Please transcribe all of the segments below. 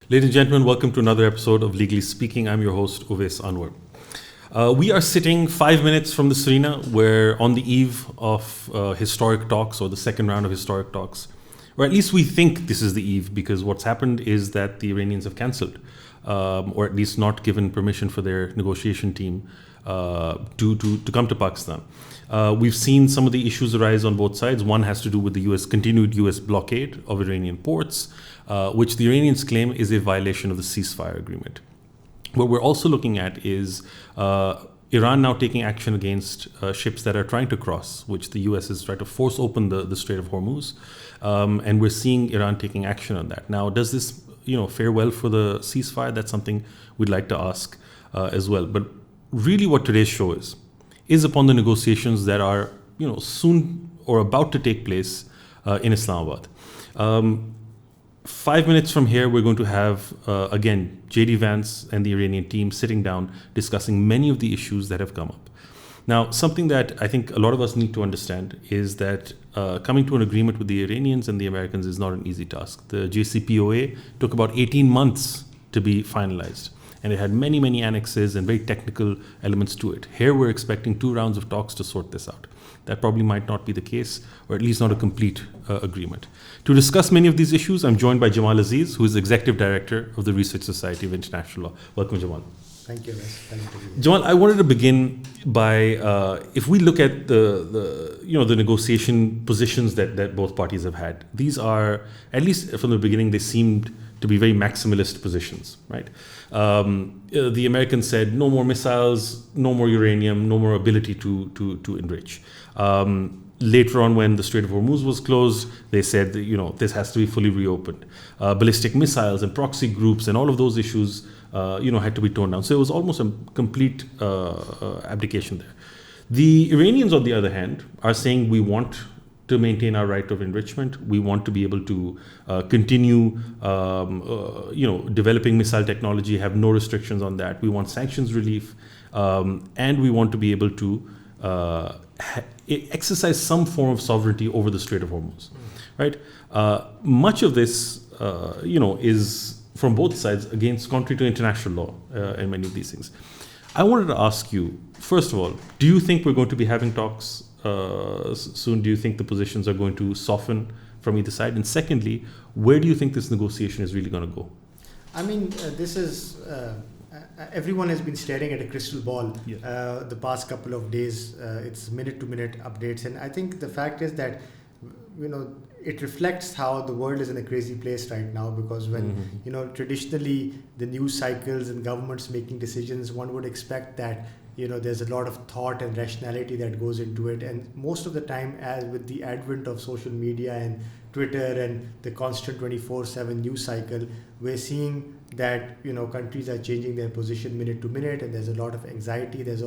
Ladies and gentlemen, welcome to another episode of Legally Speaking. I'm your host, Ovais Anwer. We are sitting 5 minutes from the Serena. We're on the eve of historic talks, or the second round of historic talks. Or at least we think this is the eve, because what's happened is that the Iranians have cancelled, or at least not given permission for their negotiation team to come to Pakistan. We've seen some of the issues arise on both sides. One has to do with the continued US blockade of Iranian ports, which the Iranians claim is a violation of the ceasefire agreement. What we're also looking at is Iran now taking action against ships that are trying to cross, which the US is trying to force open the Strait of Hormuz. And we're seeing Iran taking action on that. Now, does this fare well for the ceasefire? That's something we'd like to ask as well. But really what today's show is upon the negotiations that are soon or about to take place in Islamabad. 5 minutes from here, we're going to have, again, J.D. Vance and the Iranian team sitting down discussing many of the issues that have come up. Now, something that I think a lot of us need to understand is that coming to an agreement with the Iranians and the Americans is not an easy task. The JCPOA took about 18 months to be finalized, and it had many, many annexes and very technical elements to it. Here, we're expecting 2 rounds of talks to sort this out. That probably might not be the case, or at least not a complete agreement. To discuss many of these issues, I'm joined by Jamal Aziz, who is Executive Director of the Research Society of International Law. Welcome, Jamal. Thank you. Thank you. Jamal, I wanted to begin by, if we look at the negotiation positions that both parties have had, these are, at least from the beginning, they seemed to be very maximalist positions, right? The Americans said no more missiles, no more uranium, no more ability to enrich. Later on, when the Strait of Hormuz was closed, they said that, this has to be fully reopened. Ballistic missiles and proxy groups and all of those issues, had to be toned down. So it was almost a complete abdication there. The Iranians, on the other hand, are saying we want to maintain our right of enrichment. We want to be able to continue, developing missile technology, have no restrictions on that. We want sanctions relief, and we want to be able to exercise some form of sovereignty over the Strait of Hormuz, right? Much of this, is from both sides contrary to international law and many of these things. I wanted to ask you, first of all, do you think we're going to be having talks soon? Do you think the positions are going to soften from either side? And secondly, where do you think this negotiation is really going to go? I mean, this is, everyone has been staring at a crystal ball the past couple of days. It's minute-to-minute updates. And I think the fact is that, it reflects how the world is in a crazy place right now, because when, traditionally the news cycles and governments making decisions, one would expect that, there's a lot of thought and rationality that goes into it. And most of the time, as with the advent of social media and Twitter and the constant 24/7 news cycle, we're seeing that, countries are changing their position minute to minute, and there's a lot of anxiety. There's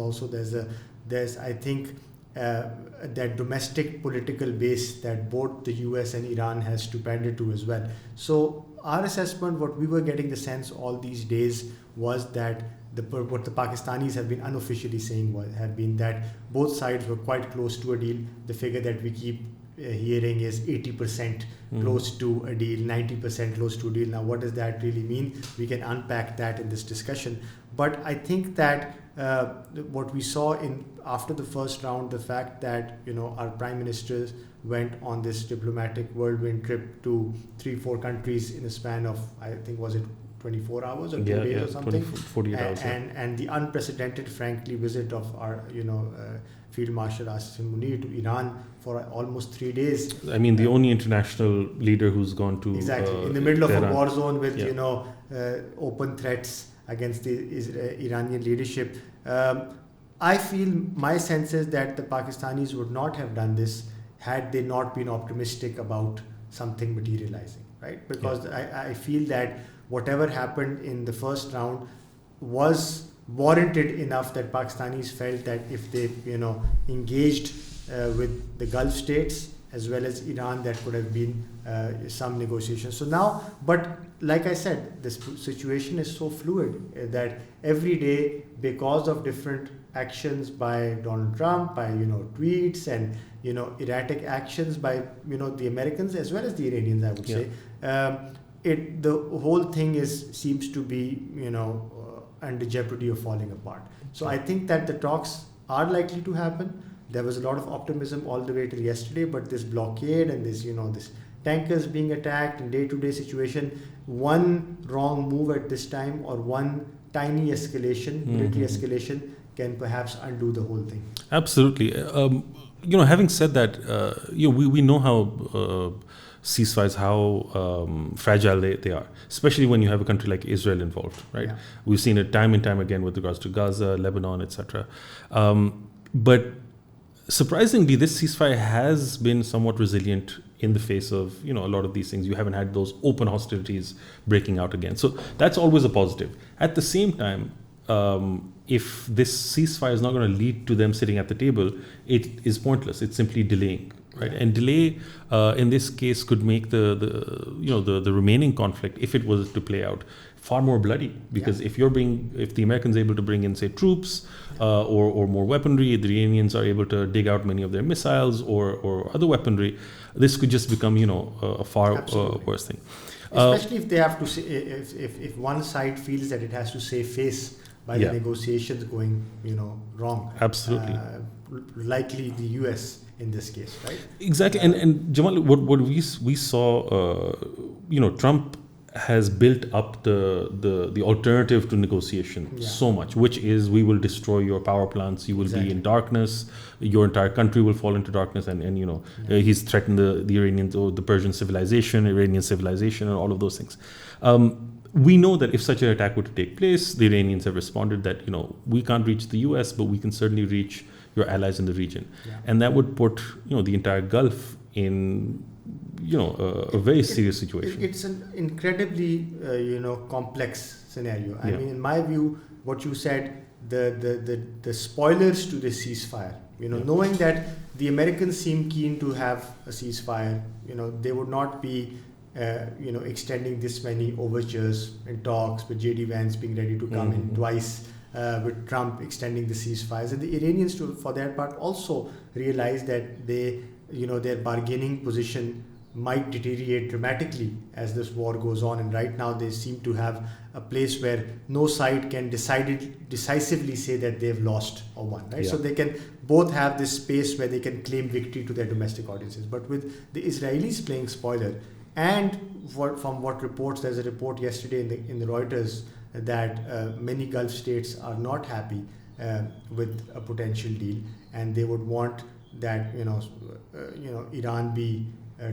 I think, that domestic political base that both the US and Iran has to pander to as well. So our assessment, what we were getting the sense all these days, was that what the Pakistanis have been unofficially saying have been that both sides were quite close to a deal. The figure that we keep hearing is 80% close to a deal, 90% close to a deal. Now, what does that really mean? We can unpack that in this discussion. But I think that what we saw after the first round, the fact that our prime ministers went on this diplomatic whirlwind trip to 3-4 countries in a span of, I think, was it 24 hours or 2 days or something? 48 hours. And the unprecedented, frankly, visit of our Field Marshal Asim Munir to Iran for almost 3 days. I mean, the only international leader who's gone to exactly in the middle of Tehran. A war zone with open threats against the Iranian leadership. I feel, my sense is that the Pakistanis would not have done this had they not been optimistic about something materializing, right? Because I feel that whatever happened in the first round was warranted enough that Pakistanis felt that if they, engaged with the Gulf states as well as Iran, that could have been some negotiation. So now, but like I said, this situation is so fluid that every day, because of different actions by Donald Trump, by tweets and erratic actions by the Americans as well as the Iranians, I would say, the whole thing seems to be under jeopardy of falling apart. So I think that the talks are likely to happen. There was a lot of optimism all the way till yesterday, but this blockade and this this tankers being attacked and day-to-day situation, one wrong move at this time or one tiny escalation, military escalation, can perhaps undo the whole thing. Absolutely. Having said that, we know how ceasefires, how fragile they are, especially when you have a country like Israel involved, right? Yeah. We've seen it time and time again with regards to Gaza, Lebanon, etc. But surprisingly, this ceasefire has been somewhat resilient in the face of a lot of these things. You haven't had those open hostilities breaking out again, so that's always a positive. At the same time, if this ceasefire is not going to lead to them sitting at the table, it is pointless. It's simply delaying, right? And delay in this case could make the remaining conflict, if it was to play out, far more bloody, because if the Americans are able to bring in, say, troops or more weaponry, the Iranians are able to dig out many of their missiles or other weaponry, this could just become a far worse thing. Especially if they have to say, if one side feels that it has to save face by the negotiations going wrong. Absolutely. Likely the US in this case, right? Exactly. And Jamal, what we saw, Trump has built up the alternative to negotiation so much, which is, we will destroy your power plants, you will be in darkness, your entire country will fall into darkness, and he's threatened the Iranians or the Persian civilization, Iranian civilization, and all of those things. We know that if such an attack were to take place, the Iranians have responded that we can't reach the US, but we can certainly reach your allies in the region, and that would put the entire Gulf in a very serious situation. It's an incredibly complex scenario. I mean, in my view, what you said, the spoilers to the ceasefire, knowing that the Americans seem keen to have a ceasefire, they would not be extending this many overtures and talks, with JD Vance being ready to come in twice, with Trump extending the ceasefires, and the Iranians, for their part, also realize that their bargaining position might deteriorate dramatically as this war goes on, and right now they seem to have a place where no side can decisively say that they've lost or won, right? So they can both have this space where they can claim victory to their domestic audiences. But with the Israelis playing spoiler, and from what reports, there's a report yesterday in the Reuters that many Gulf states are not happy with a potential deal, and they would want that Iran be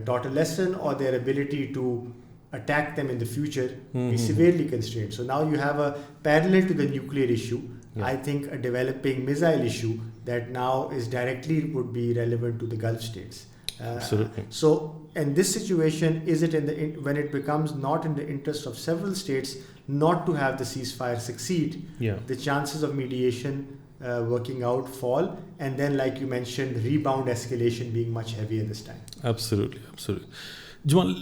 taught a lesson, or their ability to attack them in the future be severely constrained. So now you have a parallel to the nuclear issue, I think a developing missile issue that now is directly would be relevant to the Gulf states. Absolutely. So, in this situation, is it when it becomes not in the interest of several states not to have the ceasefire succeed, the chances of mediation working out fall, and then, like you mentioned, rebound escalation being much heavier this time. Absolutely. Jamal,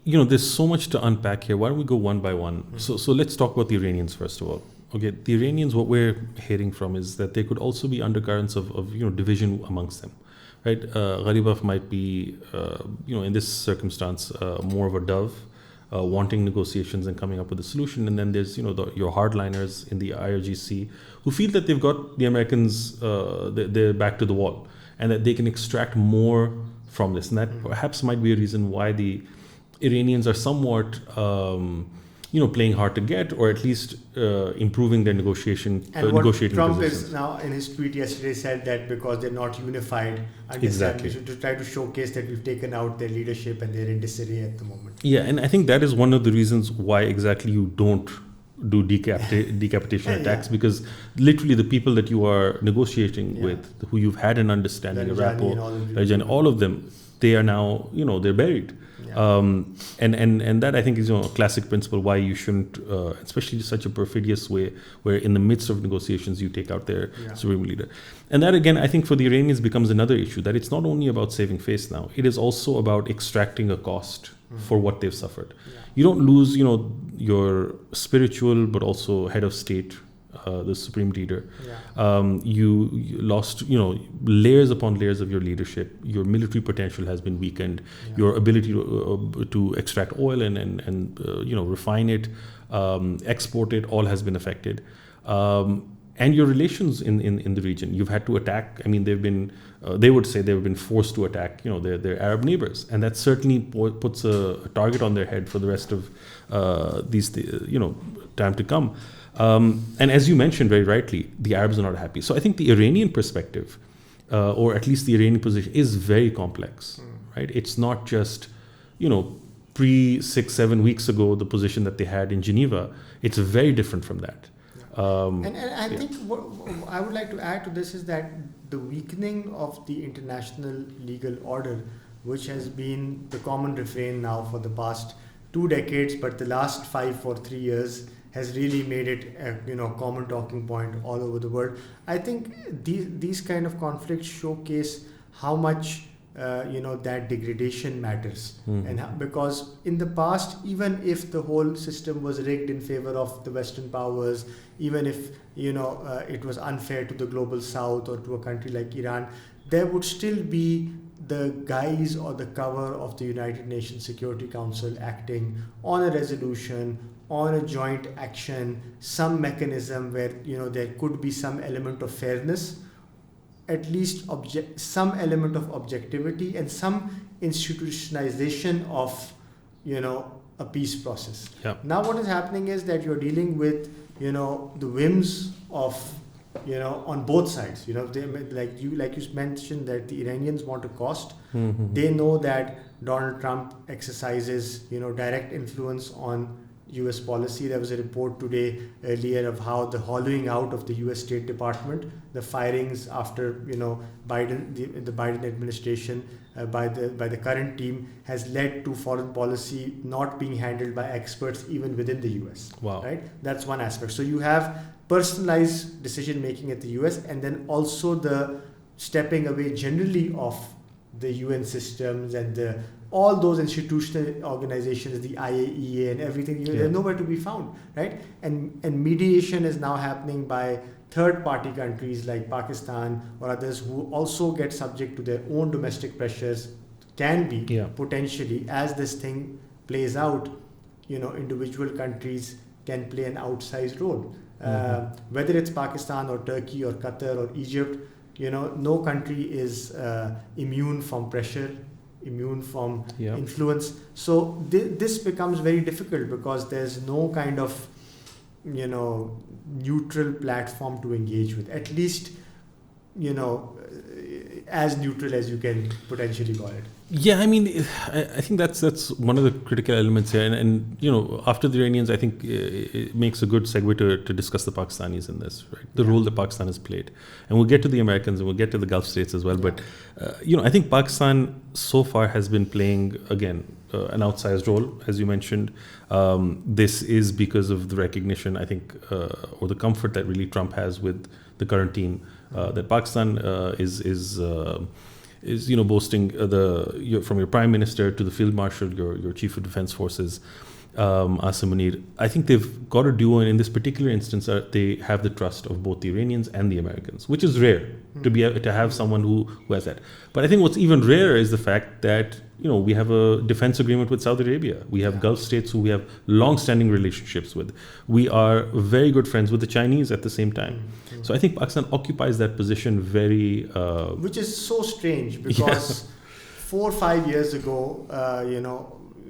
there's so much to unpack here. Why don't we go one by one? So let's talk about the Iranians first of all. Okay, the Iranians, what we're hearing from is that there could also be undercurrents of division amongst them, right? Gharibaf might be, in this circumstance, more of a dove, wanting negotiations and coming up with a solution. And then there's, your hardliners in the IRGC who feel that they've got the Americans, they're back to the wall, and that they can extract more from this. And that perhaps might be a reason why the Iranians are somewhat, playing hard to get, or at least improving their negotiating Trump positions. Is now, in his tweet yesterday, said that because they're not unified, to try to showcase that we've taken out their leadership and they're in disarray at the moment. Yeah, and I think that is one of the reasons why exactly you don't do decapitation attacks, because literally the people that you are negotiating with, who you've had an understanding, a rapport, all of them, they are now, they're buried. And that, I think, is a classic principle why you shouldn't, especially such a perfidious way, where in the midst of negotiations you take out their supreme leader. And that, again, I think for the Iranians becomes another issue, that it's not only about saving face now, it is also about extracting a cost for what they've suffered. You don't lose, your spiritual but also head of state the supreme leader. Yeah. You lost, layers upon layers of your leadership. Your military potential has been weakened. Yeah. Your ability to extract oil and refine it, export it, all has been affected. And your relations in the region, you've had to attack. I mean, they would say they've been forced to attack, their Arab neighbors, and that certainly puts a target on their head for the rest of time to come. And as you mentioned very rightly, the Arabs are not happy. So I think the Iranian perspective, or at least the Iranian position, is very complex, right? It's not just, pre 6-7 weeks ago, the position that they had in Geneva. It's very different from that. And I think what I would like to add to this is that the weakening of the international legal order, which has been the common refrain now for the past 2 decades, but the last 5 or 3 years has really made it a common talking point all over the world. I think these kind of conflicts showcase how much that degradation matters. And because in the past, even if the whole system was rigged in favor of the Western powers, even if it was unfair to the global South or to a country like Iran, there would still be the guise or the cover of the United Nations Security Council acting on a resolution, on a joint action, some mechanism where there could be some element of fairness, at least some element of objectivity, and some institutionalization of a peace process. Yeah. Now what is happening is that you're dealing with the whims of on both sides. They, like you mentioned, that the Iranians want a cost. They know that Donald Trump exercises direct influence on US policy. There was a report today earlier of how the hollowing out of the US State Department, the firings after Biden, the Biden administration by the current team, has led to foreign policy not being handled by experts even within the US. Wow. Right? That's one aspect. So you have personalized decision making at the US, and then also the stepping away generally of the UN systems and all those institutional organizations, the IAEA and everything. They're nowhere to be found, right? And mediation is now happening by third-party countries like Pakistan or others, who also get subject to their own domestic pressures, can be potentially, as this thing plays out, individual countries can play an outsized role. Whether it's Pakistan or Turkey or Qatar or Egypt, no country is immune from pressure, immune from influence. So this becomes very difficult because there's no kind of neutral platform to engage with, at least as neutral as you can potentially call it. Yeah, I mean, I think that's one of the critical elements here, and after the Iranians, I think it makes a good segue to discuss the Pakistanis in this, right? The role that Pakistan has played, and we'll get to the Americans and we'll get to the Gulf states as well. But I think Pakistan so far has been playing again an outsized role, as you mentioned. This is because of the recognition, I think, or the comfort that really Trump has with the current team, that Pakistan is boasting from your prime minister to the field marshal, your chief of defense forces, Asim Munir. I think they've got a duo, and in this particular instance, they have the trust of both the Iranians and the Americans, which is rare to have someone who has that. But I think what's even rarer is the fact that we have a defense agreement with Saudi Arabia. We have Gulf states who we have long-standing relationships with. We are very good friends with the Chinese at the same time. So I think Pakistan occupies that position very... which is so strange because 4 or 5 years ago,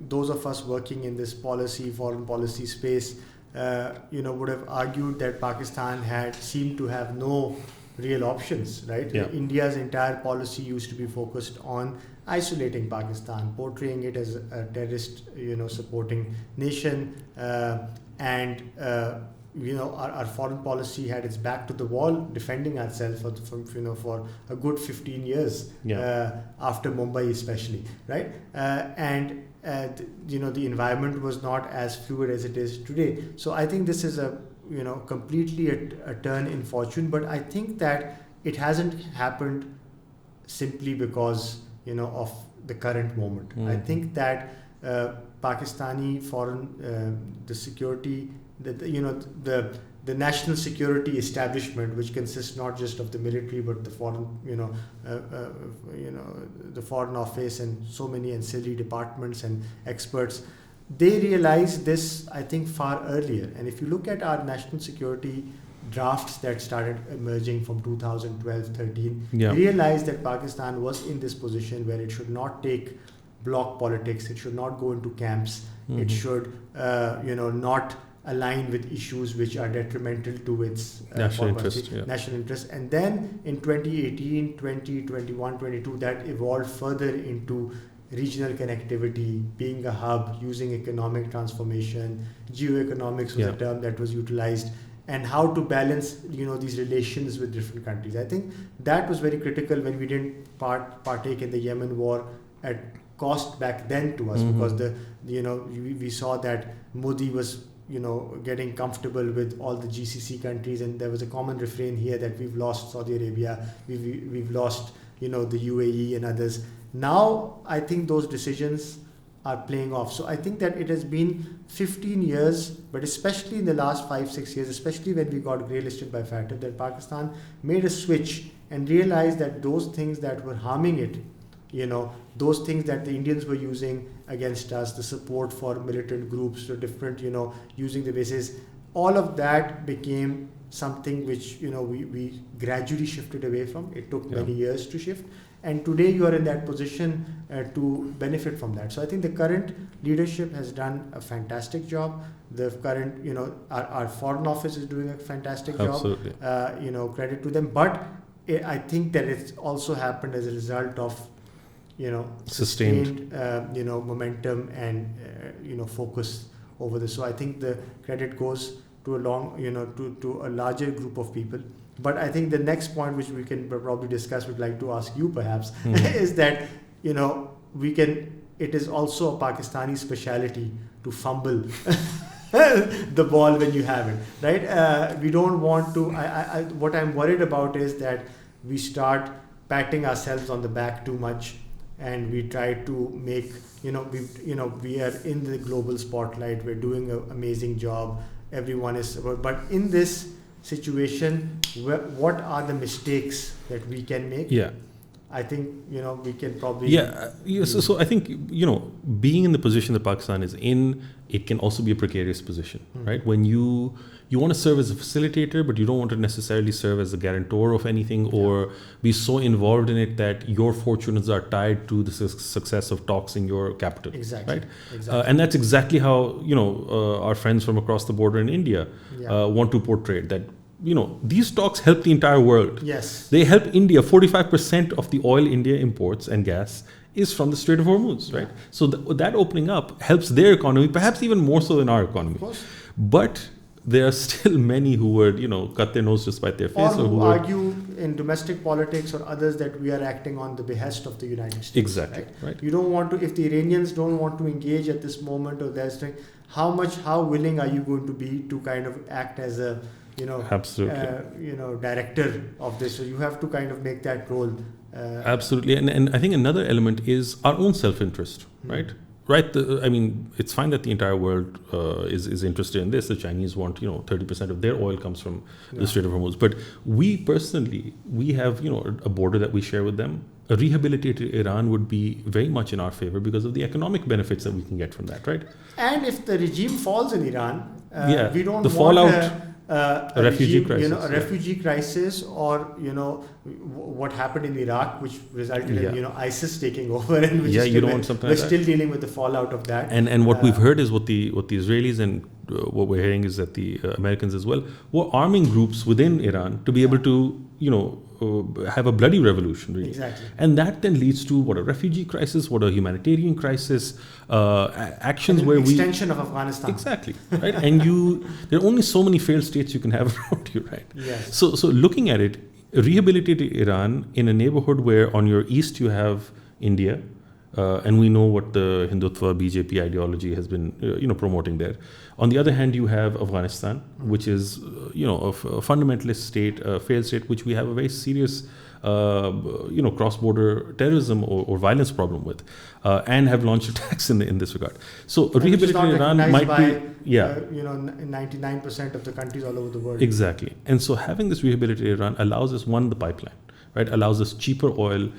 those of us working in this foreign policy space, would have argued that Pakistan had seemed to have no real options, right? Yeah. India's entire policy used to be focused on isolating Pakistan, portraying it as a terrorist, supporting nation, and our foreign policy had its back to the wall, defending ourselves for a good 15 years after Mumbai, especially, right? And the environment was not as fluid as it is today. So I think this is completely a turn in fortune, but I think that it hasn't happened simply because of the current moment. I think that Pakistani foreign the security, the the national security establishment, which consists not just of the military but the foreign, the foreign office and so many ancillary departments and experts, they realized this, I think, far earlier. And if you look at our national security drafts that started emerging from 2012-13, realized that Pakistan was in this position where it should not take bloc politics, it should not go into camps, it should, not align with issues which are detrimental to its national interest. And then in 2018, 2021, 22, that evolved further into regional connectivity, being a hub, using economic transformation, geoeconomics was a term that was utilized, and how to balance, these relations with different countries. I think that was very critical when we didn't partake in the Yemen war at cost back then to us, because we saw that Modi was getting comfortable with all the GCC countries, and there was a common refrain here that we've lost Saudi Arabia, we've lost the UAE and others. Now I think those decisions are playing off. So I think that it has been 15 years, but especially in the last 5-6 years, especially when we got grey listed by FATF, that Pakistan made a switch and realized that those things that were harming it, those things that the Indians were using against us, the support for militant groups, the different, using the bases, all of that became something which, we gradually shifted away from. It took many years to shift. And today you are in that position to benefit from that. So I think the current leadership has done a fantastic job. The current, our foreign office is doing a fantastic job. Credit to them. But I think that it's also happened as a result of sustained momentum and focus over this. So I think the credit goes to a larger group of people. But I think the next point, which we can probably discuss, would like to ask you perhaps, is that it is also a Pakistani speciality to fumble the ball when you have it, right? We don't want to. What I'm worried about is that we start patting ourselves on the back too much, and we try to make we are in the global spotlight. We're doing an amazing job. Everyone is, but in this situation, what are the mistakes that we can make? I think we can probably so I think being in the position that Pakistan is in, it can also be a precarious position, right? When you want to serve as a facilitator, but you don't want to necessarily serve as a guarantor of anything or be so involved in it that your fortunes are tied to the success of talks in your capital. Exactly. Right? And that's exactly how our friends from across the border in India want to portray it, that these talks help the entire world. Yes. They help India. 45% of the oil India imports and gas is from the Strait of Hormuz, right? So that opening up helps their economy, perhaps even more so than our economy. Of course. But there are still many who would, cut their nose to spite their face. Or who argue in domestic politics or others that we are acting on the behest of the United States. Exactly. Right. You don't want to, if the Iranians don't want to engage at this moment, or there's how willing are you going to be to kind of act as a absolutely. Director of this? So you have to kind of make that role. Absolutely. And I think another element is our own self-interest, right? Right. It's fine that the entire world is interested in this. The Chinese want, 30% of their oil comes from the Strait of Hormuz. But we personally, we have, a border that we share with them. A rehabilitated Iran would be very much in our favor because of the economic benefits that we can get from that, right? And if the regime falls in Iran, we don't want fallout. A refugee crisis. A refugee crisis, or what happened in Iraq, which resulted in ISIS taking over, and which we're still dealing with the fallout of that. And what we've heard is what the Israelis and what we're hearing is that the Americans as well were arming groups within Iran to be able to have a bloody revolution, really. Exactly. And that then leads to what a refugee crisis, what a humanitarian crisis, actions where extension of Afghanistan. Exactly, right? And there are only so many failed states you can have around you, right? Yes. So looking at it, rehabilitated Iran in a neighborhood where on your east you have India, and we know what the Hindutva BJP ideology has been, promoting there. On the other hand, you have Afghanistan, which is, a fundamentalist state, a failed state, which we have a very serious cross-border terrorism or violence problem with, and have launched attacks in this regard. So rehabilitating Iran might be 99% of the countries all over the world. Exactly. And so having this rehabilitated Iran allows us, one, the pipeline, right? Allows us cheaper oil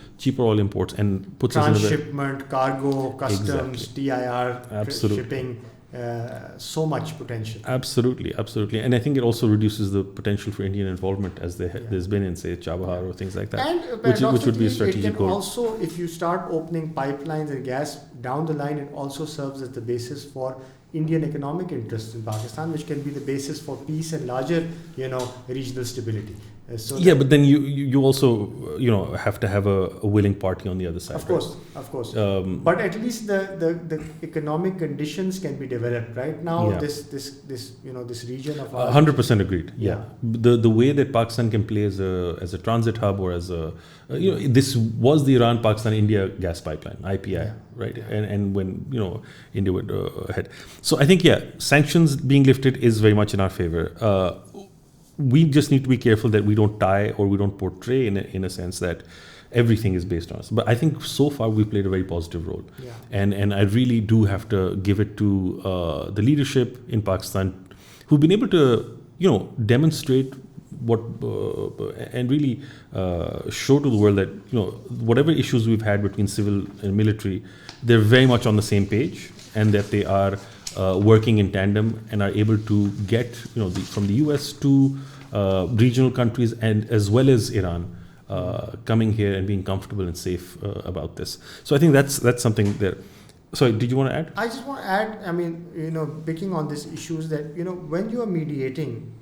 imports, and puts us in a transshipment, cargo, customs, TIR, shipping. So much potential. Absolutely. And I think it also reduces the potential for Indian involvement as there's been in, say, Chabahar or things like that, and which would be a strategic goal. Also, if you start opening pipelines and gas down the line, it also serves as the basis for Indian economic interests in Pakistan, which can be the basis for peace and larger, regional stability. But then you also have to have a willing party on the other side. Of course. But at least the economic conditions can be developed right now. This region of 100% agreed. Yeah. The way that Pakistan can play as a transit hub or as a this was the Iran-Pakistan-India gas pipeline, IPI, right? And when India went ahead. So I think sanctions being lifted is very much in our favor. We just need to be careful that we don't tie or we don't portray in a sense that everything is based on us. But I think so far we've played a very positive role. And I really do have to give it to the leadership in Pakistan who've been able to, demonstrate what and really show to the world that, whatever issues we've had between civil and military, they're very much on the same page, and that they are working in tandem and are able to get, from the US to regional countries and as well as Iran coming here and being comfortable and safe about this. So I think that's something there. Sorry, did you want to add? I just want to add, picking on these issues that, when you are mediating,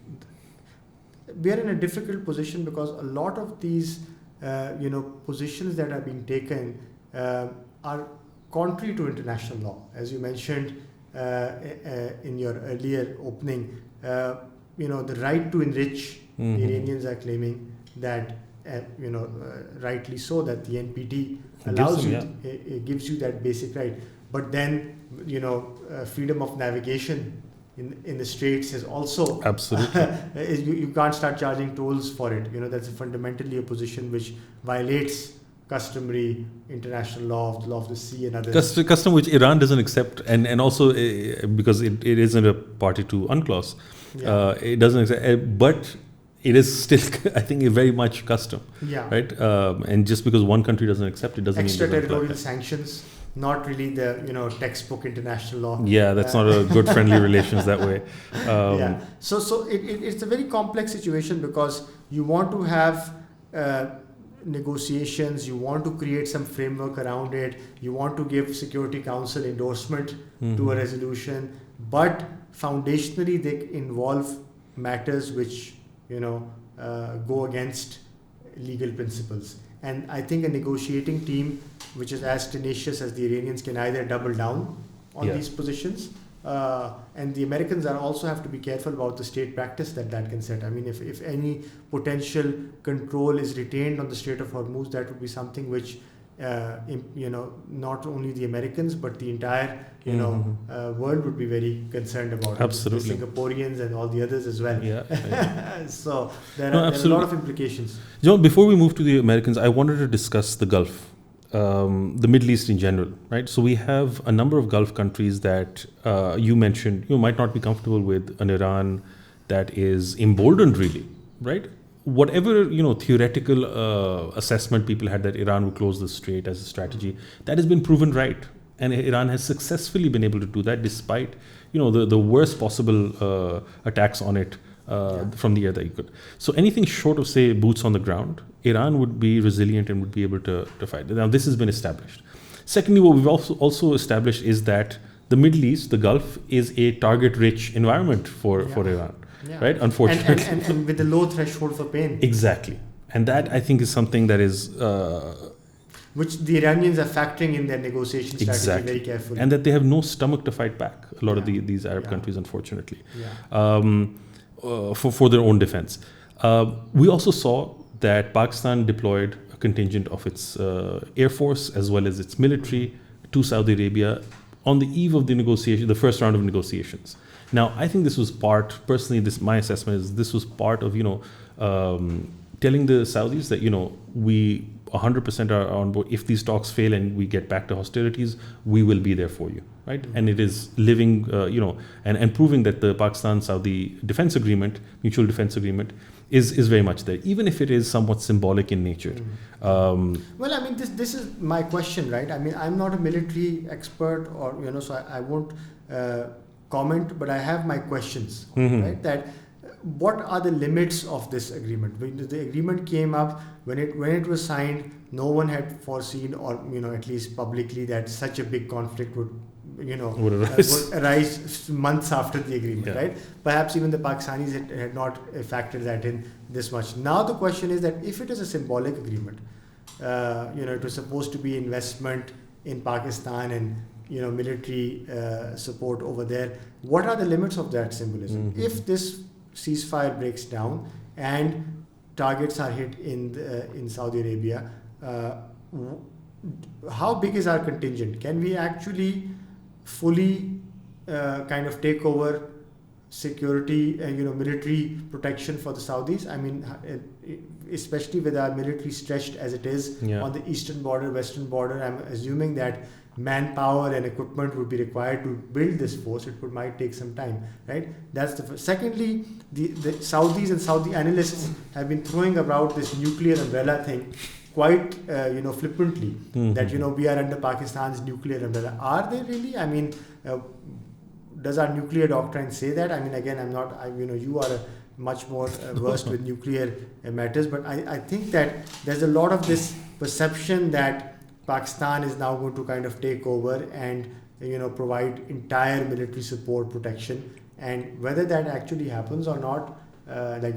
we are in a difficult position because a lot of these, positions that are being taken are contrary to international law. As you mentioned in your earlier opening, the right to enrich, the Iranians are claiming that, rightly so, that the NPT allows it gives you that basic right. But then, freedom of navigation in the straits is also absolutely you can't start charging tolls for it. That's fundamentally a position which violates customary international law of the sea and others. Custom which Iran doesn't accept, and also because it isn't a party to UNCLOS, it doesn't accept, but it is still, I think, very much custom. Right. And just because one country doesn't accept it doesn't mean extraterritorial sanctions. Not really the textbook international law. That's not a good friendly relations that way. So it's a very complex situation because you want to have negotiations, you want to create some framework around it, you want to give Security Council endorsement to a resolution, but foundationally they involve matters which go against legal principles. And I think a negotiating team which is as tenacious as the Iranians can either double down on these positions, and the Americans also have to be careful about the state practice that can set. If any potential control is retained on the Strait of Hormuz, that would be something which not only the Americans but the entire world would be very concerned about. Absolutely. The Singaporeans and all the others as well. So there are a lot of implications. Before we move to the Americans, I wanted to discuss the Gulf. The Middle East in general, right? So we have a number of Gulf countries that you mentioned might not be comfortable with an Iran that is emboldened, really, right? Whatever theoretical assessment people had that Iran would close the strait as a strategy, that has been proven right, and Iran has successfully been able to do that despite the worst possible attacks on it from the air that you could. So anything short of, say, boots on the ground, Iran would be resilient and would be able to fight. Now, this has been established. Secondly, what we've also established is that the Middle East, the Gulf, is a target-rich environment for Iran, right? Unfortunately. And with a low threshold for pain. Exactly. And that, I think, is something that is... which the Iranians are factoring in their negotiation strategy very carefully. And that they have no stomach to fight back, a lot of these Arab countries, unfortunately, for their own defense. We also saw that Pakistan deployed a contingent of its air force as well as its military to Saudi Arabia on the eve of the first round of negotiations. Now, I think this was my assessment is this was part of, telling the Saudis that, we 100% are on board. If these talks fail and we get back to hostilities, we will be there for you, right? And it is living, and proving that the Pakistan-Saudi defense agreement, mutual defense agreement, is very much there, even if it is somewhat symbolic in nature. Well, I mean, this is my question, right? I mean, I'm not a military expert, or so I won't comment, but I have my questions, right? That what are the limits of this agreement? When the agreement came up, when it was signed, no one had foreseen, or at least publicly, that such a big conflict would arise months after the agreement, right? Perhaps even the Pakistanis had not factored that in this much. Now the question is that if it is a symbolic agreement, it was supposed to be investment in Pakistan and military support over there. What are the limits of that symbolism? If this ceasefire breaks down and targets are hit in Saudi Arabia, how big is our contingent? Can we actually fully kind of take over security and military protection for the Saudis? I mean, especially with our military stretched as it is on the eastern border, western border, I'm assuming that manpower and equipment would be required to build this force. It might take some time, right? That's the first. Secondly, the Saudis and Saudi analysts have been throwing about this nuclear umbrella thing quite flippantly, that we are under Pakistan's nuclear umbrella. Are they really? I mean, does our nuclear doctrine say that? I mean, again, you are much more versed with nuclear matters, but I think that there's a lot of this perception that Pakistan is now going to kind of take over and provide entire military support, protection, and whether that actually happens or not,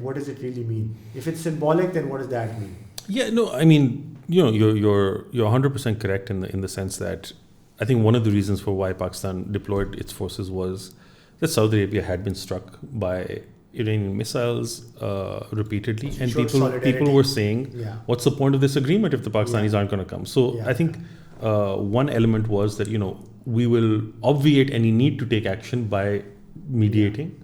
what does it really mean? If it's symbolic, then what does that mean? Yeah, no, I mean, you're 100% correct in the sense that I think one of the reasons for why Pakistan deployed its forces was that Saudi Arabia had been struck by Iranian missiles repeatedly, and people were saying, what's the point of this agreement if the Pakistanis aren't going to come? So I think one element was that we will obviate any need to take action by mediating,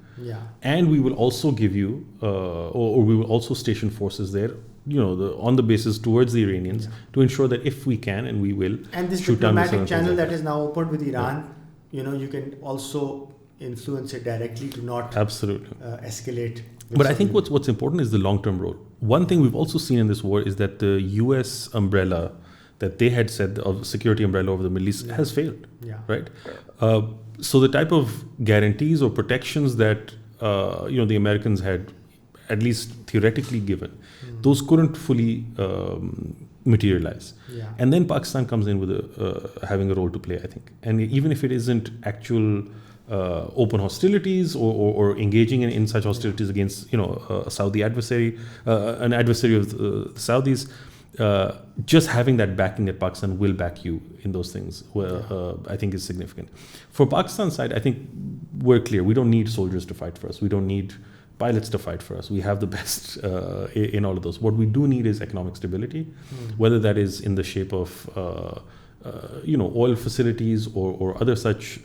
and we will also give you or we will also station forces there, on the basis towards the Iranians to ensure that if we can, and we will, and this diplomatic channel that is now opened with Iran, you can also influence it directly to not escalate. But I think what's important is the long-term role. One thing we've also seen in this war is that the US umbrella that they had said of security umbrella over the Middle East has failed, right? So the type of guarantees or protections that the Americans had at least theoretically given, those couldn't fully materialize. And then Pakistan comes in with having a role to play, I think. And even if it isn't actual open hostilities or engaging in such hostilities against a Saudi adversary, an adversary of the Saudis, just having that backing that Pakistan will back you in those things, I think is significant. For Pakistan's side, I think we're clear. We don't need soldiers to fight for us. We don't need pilots to fight for us. We have the best in all of those. What we do need is economic stability, whether that is in the shape of oil facilities or other such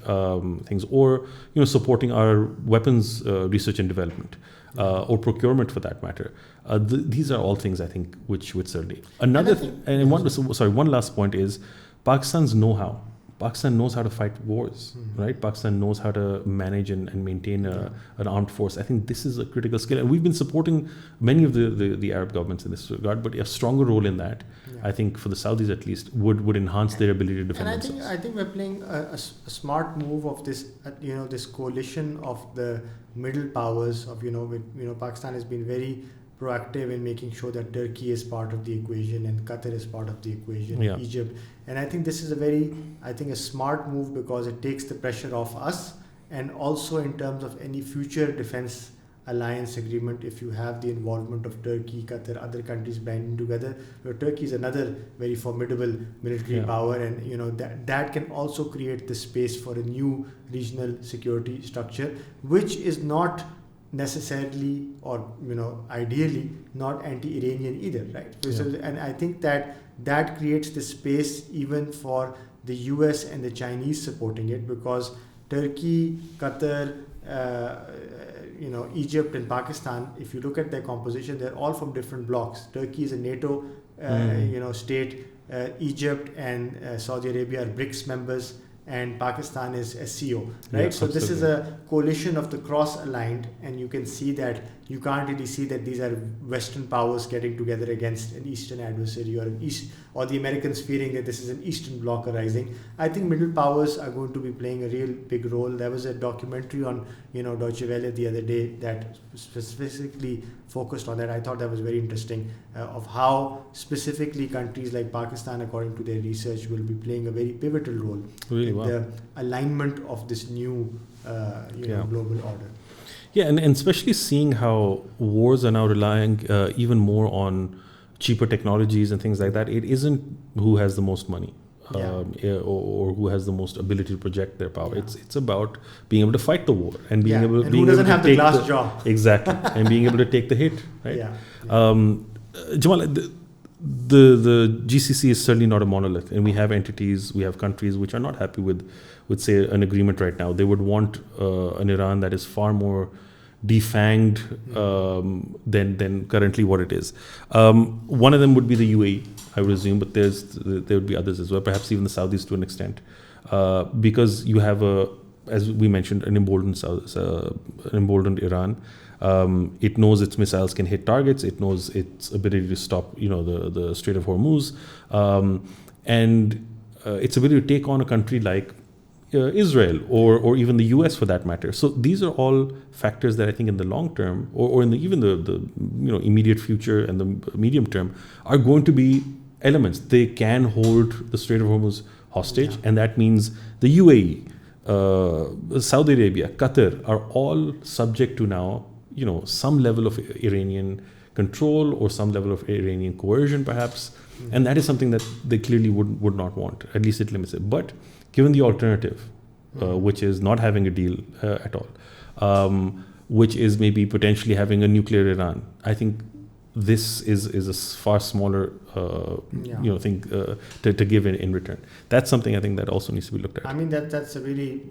things, or supporting our weapons research and development, or procurement for that matter. These are all things I think which would certainly. Another thing, and one last point is Pakistan's know-how. Pakistan knows how to fight wars, right? Pakistan knows how to manage and maintain an armed force. I think this is a critical skill, and we've been supporting many of the Arab governments in this regard. But a stronger role in that, I think, for the Saudis at least, would enhance their ability to defend themselves. And I think we're playing a smart move of this, this coalition of the middle powers of Pakistan has been very proactive in making sure that Turkey is part of the equation and Qatar is part of the equation, Egypt. And I think this is a smart move because it takes the pressure off us, and also in terms of any future defense alliance agreement, if you have the involvement of Turkey, Qatar, other countries banding together. Turkey is another very formidable military power, and that can also create the space for a new regional security structure, which is not necessarily or ideally not anti-Iranian either, right? So, and I think that creates the space even for the US and the Chinese supporting it, because Turkey, Qatar, Egypt and Pakistan, if you look at their composition, they're all from different blocks. Turkey is a NATO state. Egypt and Saudi Arabia are BRICS members, and Pakistan is SCO, right? So this is a coalition of the cross-aligned, and you can see that you can't really see that these are Western powers getting together against an Eastern adversary or the Americans fearing that this is an Eastern bloc arising. I think middle powers are going to be playing a real big role. There was a documentary on Deutsche Welle the other day that specifically focused on that. I thought that was very interesting, of how specifically countries like Pakistan, according to their research, will be playing a very pivotal role in the alignment of this new global order. Yeah, and especially seeing how wars are now relying even more on cheaper technologies and things like that. It isn't who has the most money or who has the most ability to project their power. Yeah. It's about being able to fight the war and being able to who doesn't have the glass jaw. Exactly, and being able to take the hit, right? Jamal, the GCC is certainly not a monolith, and we have entities, we have countries which are not happy with say an agreement right now. They would want an Iran that is far more defanged than currently what it is. One of them would be the UAE, I would assume, but there would be others as well, perhaps even the Saudis to an extent, because you have as we mentioned, an emboldened Iran. It knows its missiles can hit targets. It knows its ability to stop, the Strait of Hormuz, and its ability to take on a country like Israel or even the US for that matter. So these are all factors that I think in the long term or in even the immediate future and the medium term are going to be elements. They can hold the Strait of Hormuz hostage, and that means the UAE, Saudi Arabia, Qatar are all subject to now some level of Iranian control or some level of Iranian coercion perhaps, and that is something that they clearly would not want. At least it limits it. But given the alternative, which is not having a deal at all, which is maybe potentially having a nuclear Iran, I think this is a far smaller thing to give in return. That's something I think that also needs to be looked at. I mean that's a really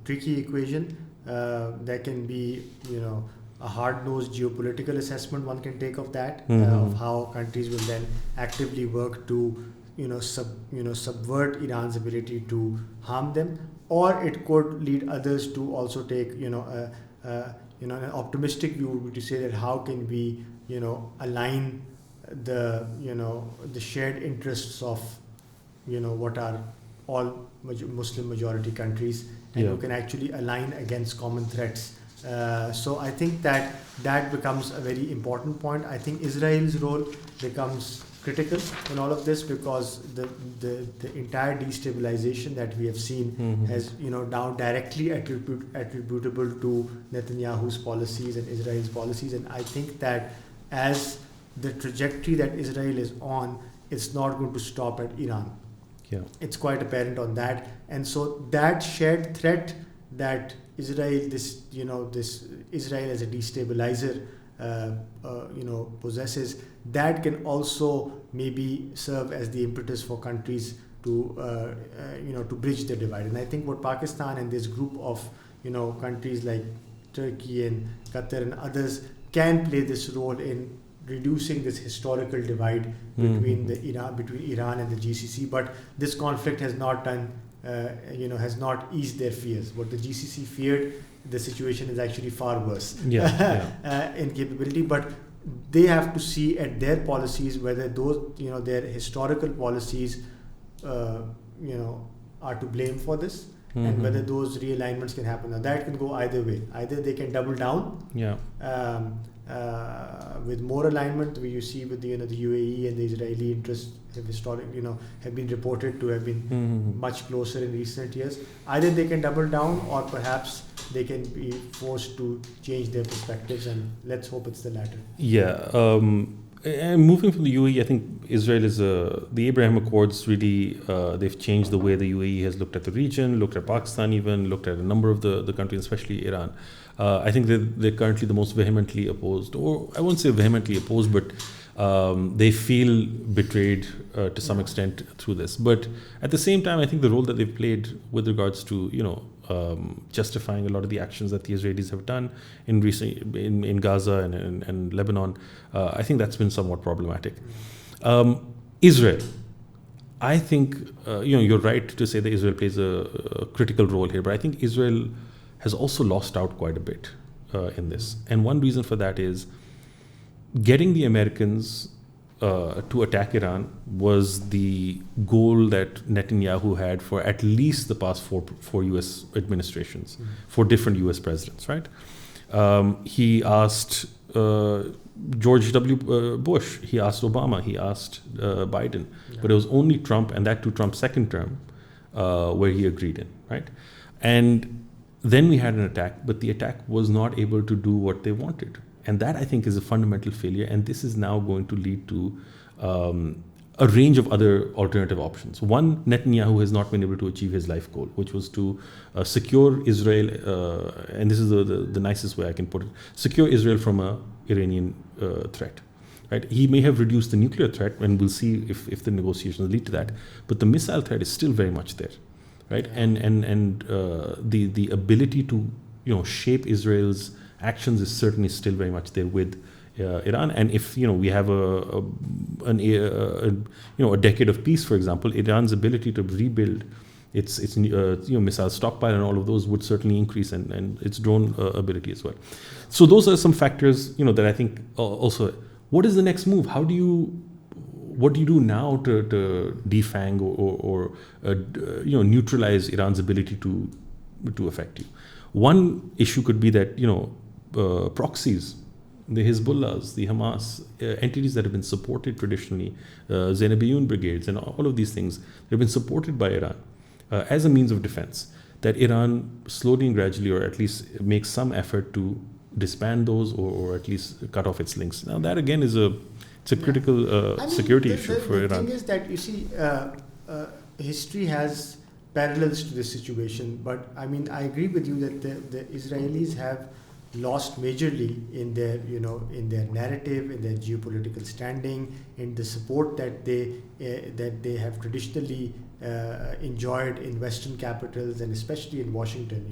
tricky equation. There can be a hard-nosed geopolitical assessment one can take of that, of how countries will then actively work to subvert Iran's ability to harm them, or it could lead others to also take an optimistic view would be to say that how can we align the shared interests of what are all Muslim majority countries, and who can actually align against common threats. So I think that becomes a very important point. I think Israel's role becomes critical in all of this, because the entire destabilization that we have seen has now directly attributable to Netanyahu's policies and Israel's policies. And I think that as the trajectory that Israel is on, it's not going to stop at Iran. It's quite apparent on that. And so that shared threat that Israel, this Israel as a destabilizer, possesses, that can also maybe serve as the impetus for countries to bridge the divide. And I think what Pakistan and this group of countries like Turkey and Qatar and others can play this role in reducing this historical divide between Iran and the GCC. But this conflict has not has not eased their fears. What the GCC feared, the situation is actually far worse in capability. But they have to see at their policies whether those their historical policies are to blame for this, and whether those realignments can happen. Now that can go either way. Either they can double down with more alignment, where you see with the UAE and the Israeli interests have been reported to have been much closer in recent years. Either they can double down, or perhaps they can be forced to change their perspectives, and let's hope it's the latter. And moving from the UAE, I think Israel is the Abraham Accords really, they've changed the way the UAE has looked at the region, looked at Pakistan even, looked at a number of the countries, especially Iran. I think they're currently the most vehemently opposed, or I won't say vehemently opposed, but they feel betrayed to some extent through this. But at the same time, I think the role that they've played with regards to, justifying a lot of the actions that the Israelis have done in Gaza and Lebanon. I think that's been somewhat problematic. Israel. I think, you're right to say that Israel plays a critical role here, but I think Israel has also lost out quite a bit in this. And one reason for that is getting the Americans to attack Iran was the goal that Netanyahu had for at least the past four U.S. administrations, for different U.S. presidents, right? He asked George W. Bush, he asked Obama, he asked Biden, but it was only Trump, and that to Trump's second term, where he agreed in, right? And then we had an attack, but the attack was not able to do what they wanted. And that, I think, is a fundamental failure, and this is now going to lead to a range of other alternative options. One, Netanyahu has not been able to achieve his life goal, which was to secure Israel, and this is the nicest way I can put it, secure Israel from a Iranian threat. Right? He may have reduced the nuclear threat, and we'll see if the negotiations lead to that, but the missile threat is still very much there, right? And the ability to shape Israel's actions is certainly still very much there with Iran. And if we have a decade of peace, for example, Iran's ability to rebuild its missile stockpile and all of those would certainly increase, and its drone ability as well. So those are some factors that I think also. What is the next move? What do you do now to defang or neutralize Iran's ability to affect you? One issue could be that proxies, the Hezbollahs, the Hamas, entities that have been supported traditionally, Zainabiyun brigades, and all of these things, they've been supported by Iran as a means of defense. That Iran slowly and gradually, or at least makes some effort to disband those, or at least cut off its links. Now that again is a critical security issue for Iran. The thing is that you see, history has parallels to this situation, but I agree with you that the Israelis have lost majorly in their narrative, in their geopolitical standing, in the support that they have traditionally enjoyed in Western capitals, and especially in Washington.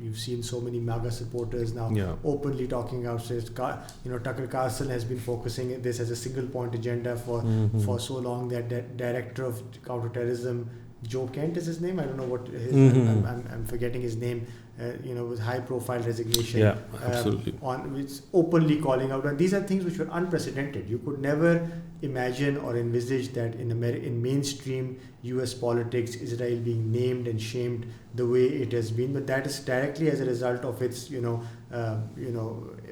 You've seen so many MAGA supporters now openly talking out. Tucker Carlson has been focusing this as a single point agenda for so long. That director of counterterrorism, Joe Kent is his name. I don't know what his. I'm forgetting his name. With high-profile resignation. Yeah, absolutely. Which openly calling out, and these are things which were unprecedented. You could never imagine or envisage that in mainstream U.S. politics, Israel being named and shamed the way it has been. But that is directly as a result of its,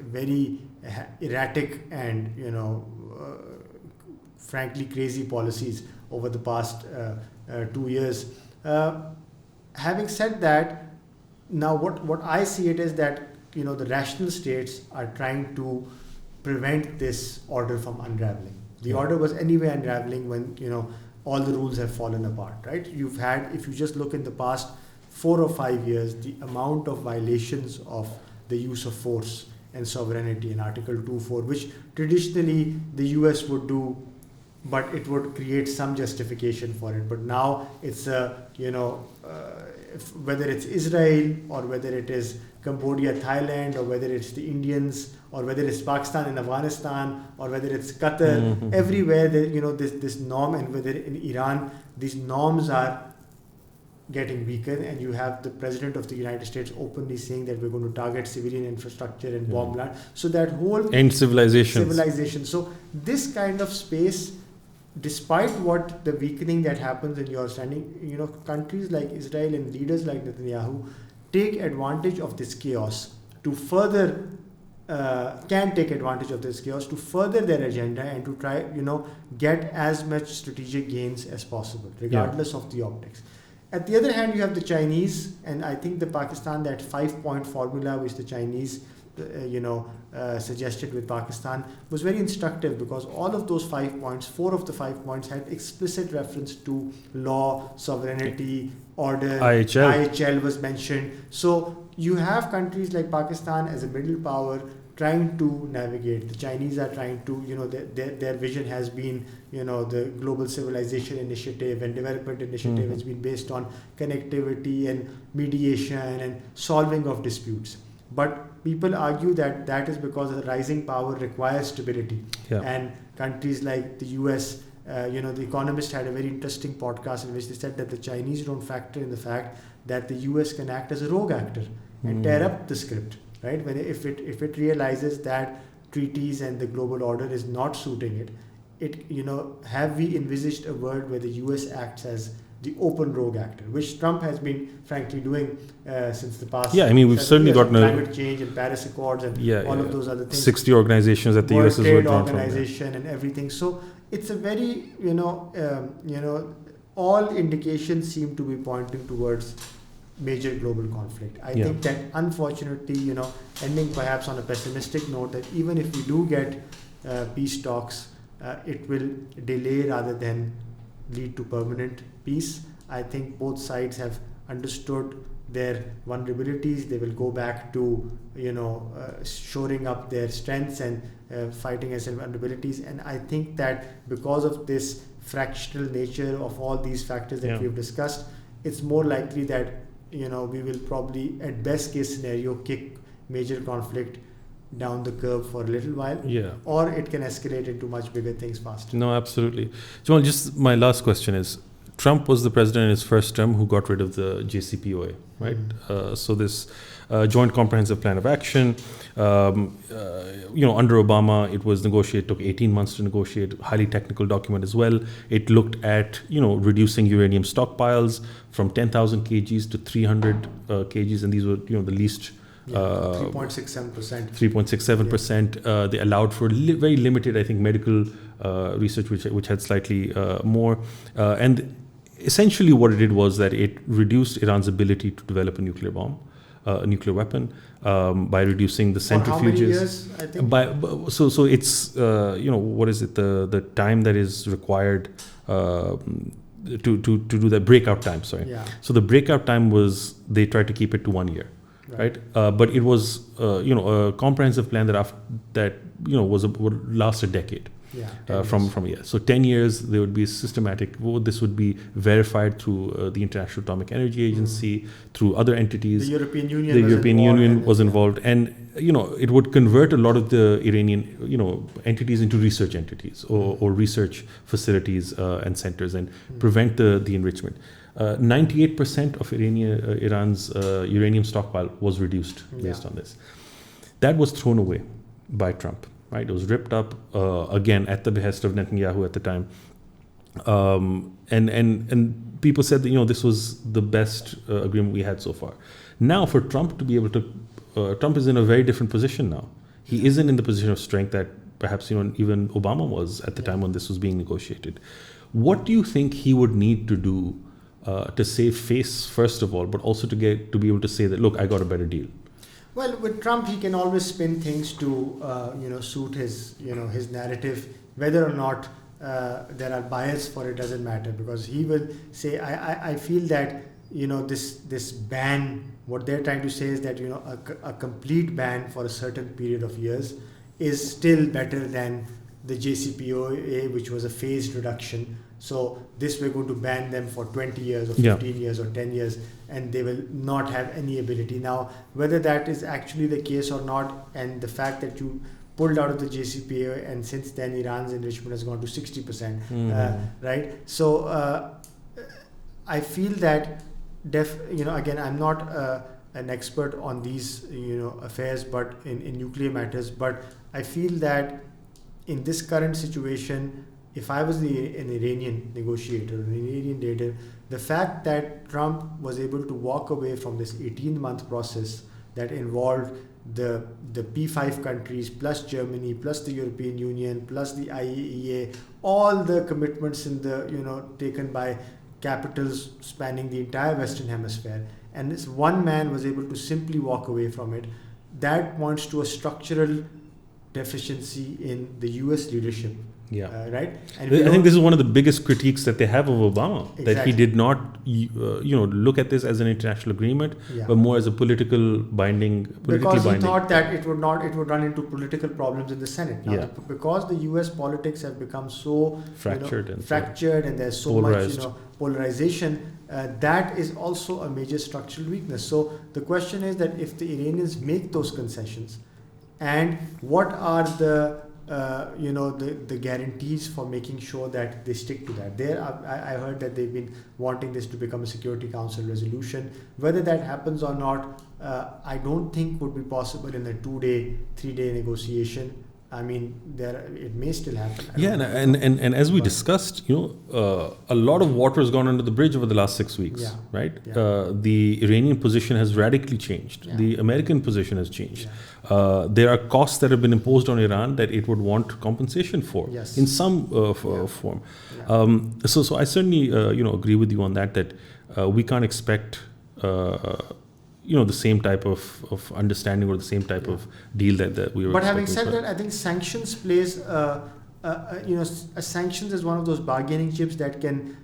very erratic and frankly crazy policies over the past 2 years. Having said that, now what I see it is that the rational states are trying to prevent this order from unraveling. The order was anyway unraveling when all the rules have fallen apart, right? You've had, if you just look in the past 4 or 5 years, the amount of violations of the use of force and sovereignty in Article 2.4, which traditionally the US would do, but it would create some justification for it. But now it's whether it's Israel or whether it is Cambodia, Thailand, or whether it's the Indians, or whether it's Pakistan and Afghanistan, or whether it's Qatar, everywhere this norm, and whether in Iran these norms are getting weaker, and you have the President of the United States openly saying that we're going to target civilian infrastructure and bomb land. So that whole end civilization. So this kind of space, despite what the weakening that happens in your standing, countries like Israel and leaders like Netanyahu take advantage of this chaos to further can take advantage of this chaos to further their agenda and to try get as much strategic gains as possible, regardless of the optics. At the other hand, you have the Chinese, and I think the Pakistan, that 5-point formula which the Chinese suggested with Pakistan was very instructive, because all of those 5 points, 4 of the 5 points had explicit reference to law, sovereignty, order. IHL was mentioned. So you have countries like Pakistan as a middle power trying to navigate. The Chinese are trying to, their vision has been, the Global Civilization Initiative and Development Initiative has been based on connectivity and mediation and solving of disputes. But people argue that that is because the rising power requires stability. Yeah. And countries like the US, The Economist had a very interesting podcast in which they said that the Chinese don't factor in the fact that the US can act as a rogue actor and tear up the script. Right? If it realizes that treaties and the global order is not suiting it, have we envisaged a world where the US acts as the open rogue actor, which Trump has been frankly doing since the past. Yeah, I mean, we've certainly gotten climate change and Paris Accords and all of those other things. 60 organizations that the US has withdrawn from. World Trade Organization and everything. So it's a very, all indications seem to be pointing towards major global conflict. I think that unfortunately, ending perhaps on a pessimistic note, that even if we do get peace talks, it will delay rather than lead to permanent peace. I think both sides have understood their vulnerabilities. They will go back to, shoring up their strengths and fighting against vulnerabilities. And I think that because of this fractional nature of all these factors that we've discussed, it's more likely that we will probably, at best case scenario, kick major conflict down the curve for a little while, or it can escalate into much bigger things faster. No, absolutely. Jamal, just my last question is, Trump was the president in his first term who got rid of the JCPOA, right? So this Joint Comprehensive Plan of Action, under Obama, it was negotiated, took 18 months to negotiate, highly technical document as well. It looked at, reducing uranium stockpiles from 10,000 kgs to 300 kgs, and these were, the least 3.67%. 3.67%. They allowed for very limited, I think, medical research, which had slightly more. And essentially what it did was that it reduced Iran's ability to develop a nuclear bomb, a nuclear weapon, by reducing the centrifuges. For how many years, I think? So it's, what is it, the time that is required to do that breakout time, sorry. Yeah. So the breakout time was, they tried to keep it to 1 year. Right, but it was a comprehensive plan that would last a decade. From a year. So 10 years, there would be systematic. This would be verified through the International Atomic Energy Agency, through other entities. The European Union was involved, and it would convert a lot of the Iranian entities into research entities or research facilities and centers, and prevent the enrichment. 98% of Iran's uranium stockpile was reduced based on this. That was thrown away by Trump, right? It was ripped up again at the behest of Netanyahu at the time, and people said that this was the best agreement we had so far. Now, for Trump to be able to, Trump is in a very different position now. He isn't in the position of strength that perhaps even Obama was at the time when this was being negotiated. What do you think he would need to do to save face, first of all, but also to be able to say that, look, I got a better deal? Well, with Trump, he can always spin things to suit his narrative. Whether or not there are bias for it doesn't matter, because he will say, I feel that this ban, what they're trying to say is that a complete ban for a certain period of years is still better than the JCPOA, which was a phased reduction. So this, we're going to ban them for 20 years or 15 years or 10 years, and they will not have any ability. Now, whether that is actually the case or not, and the fact that you pulled out of the JCPOA, and since then Iran's enrichment has gone to 60%, right? So I feel that, again, I'm not an expert on these affairs, but in nuclear matters, but I feel that in this current situation, if I was an Iranian negotiator, an Iranian leader, the fact that Trump was able to walk away from this 18-month process that involved the P5 countries, plus Germany, plus the European Union, plus the IAEA, all the commitments taken by capitals spanning the entire Western Hemisphere, and this one man was able to simply walk away from it, that points to a structural deficiency in the US leadership. right? And I think this is one of the biggest critiques that they have of Obama, that he did not, look at this as an international agreement, but more as a politically binding. Because he thought that it would run into political problems in the Senate. Now, because the U.S. politics have become so fractured and there's so much polarization, that is also a major structural weakness. So the question is that if the Iranians make those concessions, and what are the guarantees for making sure that they stick to that? I heard that they've been wanting this to become a Security Council resolution. Whether that happens or not, I don't think would be possible in a 2-day, 3-day negotiation. I mean, it may still happen. And as we discussed, a lot of water has gone under the bridge over the last 6 weeks, right? The Iranian position has radically changed. The American position has changed. There are costs that have been imposed on Iran that it would want compensation for in some form. So I certainly agree with you on that we can't expect the same type of understanding or the same type of deal that we were. But having said that, I think sanctions plays sanctions is one of those bargaining chips that can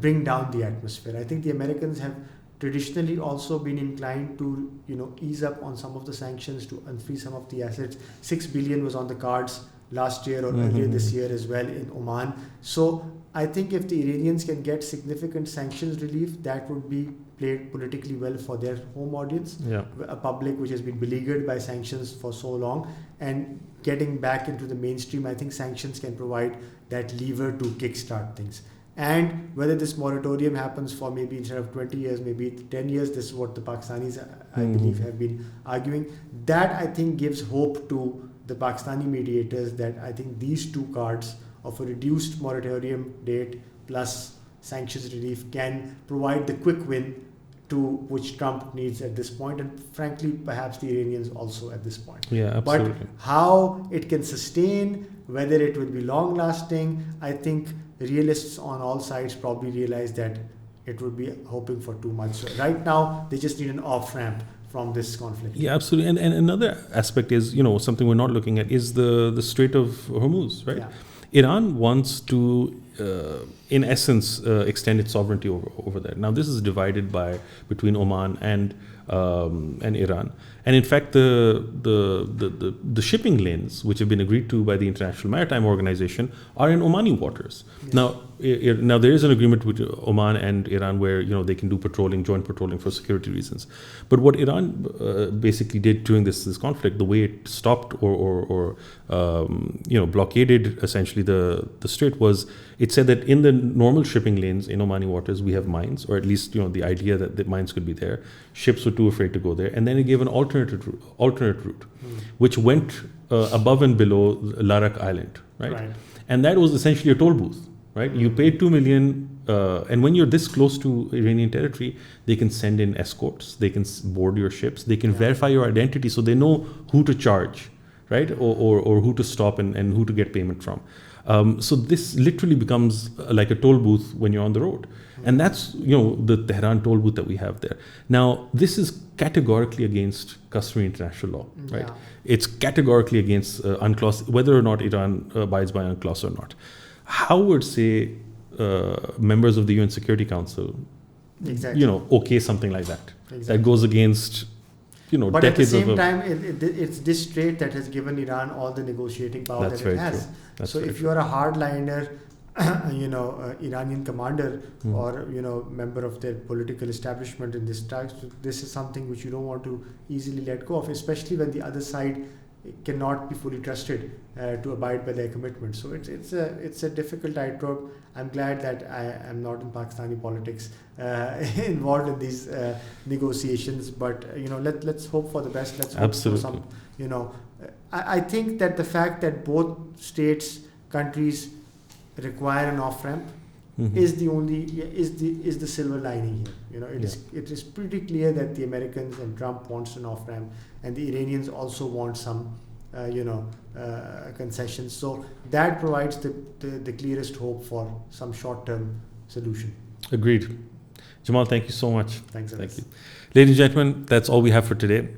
bring down the atmosphere. I think the Americans have traditionally also been inclined to ease up on some of the sanctions to unfree some of the assets. $6 billion was on the cards last year or earlier this year as well in Oman. So I think if the Iranians can get significant sanctions relief, that would be played politically well for their home audience, a public which has been beleaguered by sanctions for so long, and getting back into the mainstream. I think sanctions can provide that lever to kickstart things. And whether this moratorium happens for maybe instead of 20 years, maybe 10 years, this is what the Pakistanis, I believe, have been arguing. That, I think, gives hope to the Pakistani mediators that I think these two cards of a reduced moratorium date plus sanctions relief can provide the quick win to which Trump needs at this point, and frankly, perhaps the Iranians also at this point. Absolutely. But how it can sustain, whether it will be long lasting, I think realists on all sides probably realize that it would be hoping for too much. So right now, they just need an off-ramp from this conflict. Absolutely. And another aspect is, something we're not looking at is the Strait of Hormuz, right? Iran wants to, in essence, extend its sovereignty over there. Now, this is divided between Oman and Iran. And in fact, the shipping lanes, which have been agreed to by the International Maritime Organization, are in Omani waters. Now there is an agreement with Oman and Iran where they can do joint patrolling for security reasons. But what Iran basically did during this conflict, the way it stopped or blockaded essentially the strait, was it said that in the normal shipping lanes in Omani waters we have mines, or at least the idea that the mines could be there. Ships were too afraid to go there, and then it gave an alternate route, which went above and below Larak Island, right? And that was essentially a toll booth, right? You paid $2 million, and when you're this close to Iranian territory, they can send in escorts, they can board your ships, they can verify your identity, so they know who to charge, right? Or who to stop and who to get payment from. So this literally becomes like a toll booth when you're on the road. And that's, the Tehran toll booth that we have there. Now, this is categorically against customary international law, right? It's categorically against UNCLOS, whether or not Iran abides by UNCLOS or not. How would, say, members of the UN Security Council, okay something like that? That goes against, but decades of... But at the same time, it's this strait that has given Iran all the negotiating power that it has. So if you are a hardliner, Iranian commander or member of their political establishment in this is something which you don't want to easily let go of, especially when the other side cannot be fully trusted to abide by their commitments. So it's a difficult tightrope. I'm glad that I am not in Pakistani politics involved in these negotiations, but let's hope for the best. Let's hope for some. I think that the fact that both countries require an off ramp is the silver lining here. It is pretty clear that the Americans and Trump wants an off ramp, and the Iranians also want some concessions. So that provides the clearest hope for some short term solution. Agreed. Jamal, thank you so much. Thanks. Thank you. Ladies and gentlemen, that's all we have for today.